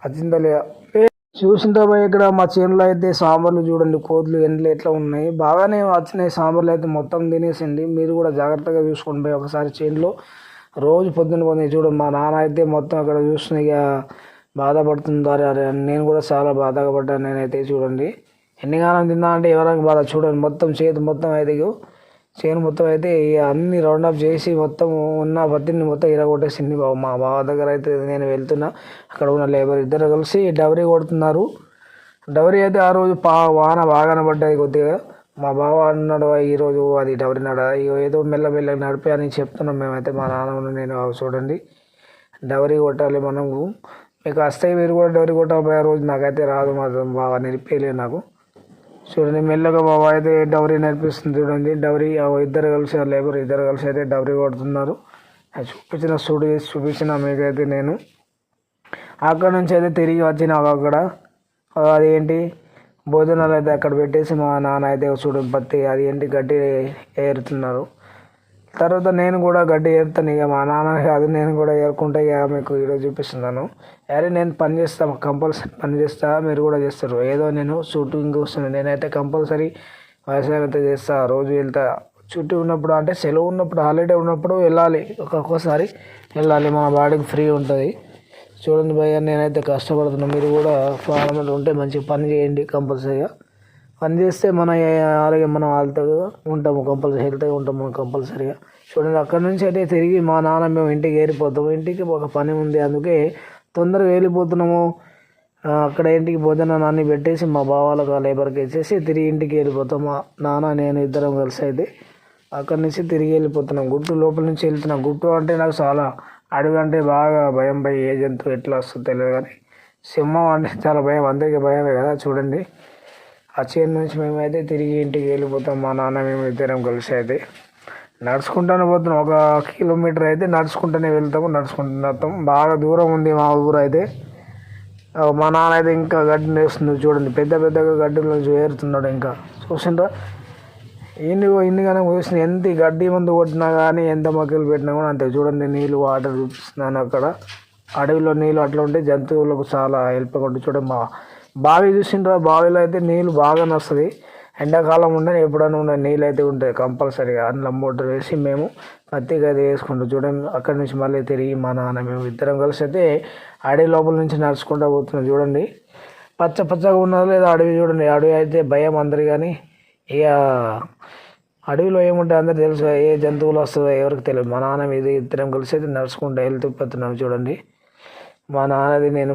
వచ్చిందా లేదా చూసిందా భయ్? ఇక్కడ మా చేనులో అయితే సాంబార్లు చూడండి, కోతులు ఎండలు ఎట్లా ఉన్నాయి. బాగానే వచ్చినాయి సాంబార్లు అయితే, మొత్తం తినేసిండి. మీరు కూడా జాగ్రత్తగా చూసుకోండి భయ్ ఒకసారి చేనులో. రోజు పొద్దున్న పోయి చూడండి. మా నాన్న అయితే మొత్తం అక్కడ చూస్తున్నా ఇక బాధపడుతున్నారు. అరే నేను కూడా చాలా బాధగా పడ్డాను నేనైతే. చూడండి ఎన్నిగానం తిన్నా అంటే ఎవరికి బాధ. చూడండి మొత్తం చేతి మొత్తం అయితే చేను మొత్తం అయితే ఇక అన్ని రౌండప్ చేసి మొత్తం ఉన్న పత్తిని మొత్తం ఇరగొట్టేసింది బాబు. మా బావ దగ్గర అయితే నేను వెళ్తున్నా, అక్కడ ఉన్న లేబర్ ఇద్దరు కలిసి డవరీ కొడుతున్నారు. డవరీ అయితే ఆ రోజు వాన బాగానే పడ్డది కొద్దిగా. మా బావ అన్నాడు ఈరోజు అది డవరీ నడ ఏదో మెల్లమెల్లగా నడిపే అని చెప్తున్నాం మేమైతే, మా నాన్న నేను. చూడండి డవరీ కొట్టాలి మనము. మీకు వస్తాయి, మీరు కూడా డవరీ కొట్టాలి. ఆ రోజు నాకైతే రాదు, మా బావ నేర్పేయలేదు నాకు. చూడండి మెల్లగా బాబా అయితే డవరీ నేర్పిస్తుంది. చూడండి డవరీ ఇద్దరు కలిసి లేబర్ ఇద్దరు కలిసి అయితే డవరీ కొడుతున్నారు. చూపించిన మీకైతే నేను. అక్కడ నుంచి అయితే తిరిగి వచ్చిన అక్కడ అదేంటి భోజనాలు అయితే అక్కడ పెట్టేసి మా నాన్న అయితే చూడండి పత్తి అది ఏంటి గడ్డి ఏరుతున్నారు. తర్వాత నేను కూడా గడ్డి ఏరుతాను. ఇక మా నాన్న కాదు, నేను కూడా ఏరుకుంటా. ఇక మీకు ఈరోజు చూపిస్తున్నాను. అరే నేను పని చేస్తాను, కంపల్సరీ పని చేస్తా, మీరు కూడా చేస్తారు. ఏదో నేను షూటింగ్ వస్తున్నాను, నేనైతే కంపల్సరీ వ్యవసాయం అయితే చేస్తా. రోజు వెళ్తా చుట్టూ ఉన్నప్పుడు, అంటే సెలవు ఉన్నప్పుడు, హాలిడే ఉన్నప్పుడు వెళ్ళాలి. ఒక్కొక్కసారి వెళ్ళాలి, మన బాడీకి ఫ్రీ ఉంటుంది. చూడండి భయ్య నేనైతే కష్టపడుతున్నాను. మీరు కూడా ఫార్మర్ ఉంటే మంచిగా పని చేయండి. కంపల్సరీగా పని చేస్తే మన ఆరోగ్యం మనం హెల్త్గా ఉంటాము, కంపల్సరీ హెల్త్గా ఉంటాము మనం కంపల్సరీగా. చూడండి అక్కడ నుంచి అయితే తిరిగి మా నాన్న మేము ఇంటికి వెళ్ళిపోతాము. ఇంటికి ఒక పని ఉంది, అందుకే తొందరగా వెళ్ళిపోతున్నాము. అక్కడ ఇంటికి భోజనం అన్నీ పెట్టేసి మా బావాలకు ఆ లేబర్కి ఇచ్చేసి తిరిగి ఇంటికి వెళ్ళిపోతాం. మా నాన్న నేను ఇద్దరం కలిసి అయితే అక్కడి నుంచి తిరిగి వెళ్ళిపోతున్నాం. గుట్టు లోపల నుంచి వెళ్తున్నాం. గుట్టు అంటే నాకు చాలా అడవి అంటే బాగా భయం. భయం ఏ జంతువు ఎట్లా వస్తుందో తెలియదు, కానీ సింహం అంటే చాలా భయం, అందరికీ భయమే కదా. చూడండి ఆ చేను నుంచి మేమైతే తిరిగి ఇంటికి వెళ్ళిపోతాం. మా నాన్న మేము ఇద్దరం కలిసి అయితే నడుచుకుంటూనే పోతున్నాం. 1 కిలోమీటర్ అయితే నడుచుకుంటూనే వెళ్తాము, నడుచుకుంటూనే వస్తాం. బాగా దూరం ఉంది మా ఊరు అయితే. మా నాన్న అయితే ఇంకా గడ్డి వేస్తుంది. చూడండి పెద్ద పెద్దగా గడ్డిలో ఏరుతున్నాడు. ఇంకా చూసిండ్రా ఇన్నిగానే వేసిన ఎంత గడ్డి మందు కొట్టినా కానీ, ఎంత మొక్కలు పెట్టినా కూడా అంతే. చూడండి నీళ్ళు వాటర్ చూపిస్తున్నాను అక్కడ. అడవిలో నీళ్ళు అట్లా ఉంటే జంతువులకు చాలా హెల్ప్ ఉంటుంది. చూడండి మా బావి చూసిండ్రా, బావిలో అయితే నీళ్ళు బాగా వస్తుంది. ఎండాకాలం ఉండని ఎప్పుడైనా ఉండే నీళ్ళు అయితే ఉంటాయి కంపల్సరీగా. అందులో మోటార్ వేసి మేము పత్తికి అయితే వేసుకుంటాం. చూడండి అక్కడి నుంచి మళ్ళీ తిరిగి మా నాన్న మేము ఇద్దరం కలిసి అయితే అడవి లోపల నుంచి నడుచుకుంటూ పోతున్నాం. చూడండి పచ్చ పచ్చగా ఉన్నది లేదా అడవి. చూడండి అడవి అయితే భయం అందరు, కానీ ఇక అడవిలో ఏముంటాయి అందరు తెలుసు, ఏ జంతువులు వస్తుందో ఎవరికి తెలియదు. మా నాన్న మీద ఇద్దరం కలిసి అయితే నడుచుకుంటూ వెళ్తూ పోతున్నాం. చూడండి మా నాన్నది నేను